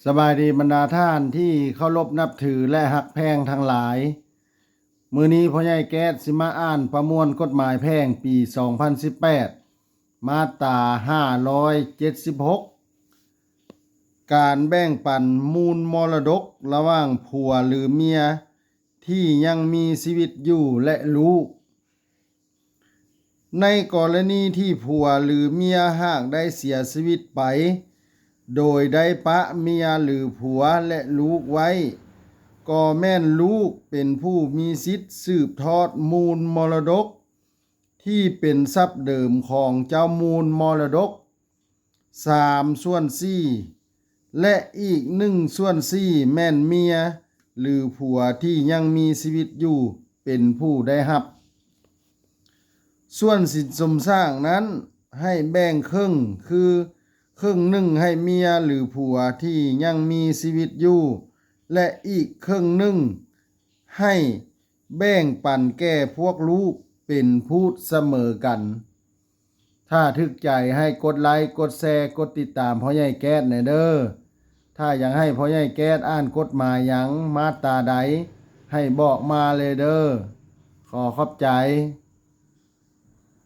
สบายดีบรรดาท่านที่เคารพนับถือและหักแพงทั้งหลายมื้อนี้พ่อใหญ่แก๊สสิมาอ่านประมวลกฎหมายแพ่งปี 2018 มาตรา576 การแบ่งปันมูลมรดกระหว่างผัวหรือเมียที่ยังมีชีวิตอยู่และลูกในกรณีที่ผัวหรือเมียหากได้เสียชีวิตไปโดยได้ปะเมียหรือผัวและลูกไว้ก็แม่นลูกเป็นผู้มีสิทธิ์สืบทอดมูลมรดกที่เป็นทรัพย์เดิมของเจ้ามูลมรดก3/4และอีก1/4แม่นเมียหรือผัวที่ยังมีชีวิตอยู่เป็นผู้ได้รับส่วนสินสมสร้างนั้นให้แบ่งครึ่งคือครึ่งหนึ่งให้เมียหรือผัวที่ยังมีชีวิตอยู่และอีกครึ่งหนึ่งให้แบ่งปันแก่พวกลูกเป็นพูดเสมอกันถ้าทึกใจให้กดไลค์กดแชร์กดติดตามพ่อใหญ่แก๊สหน่อยเด้อถ้าอยากให้พ่อใหญ่แก๊สอ่านกฎหมายหยังมาตราใดให้บอกมาเลยเด้อขอขอบใจ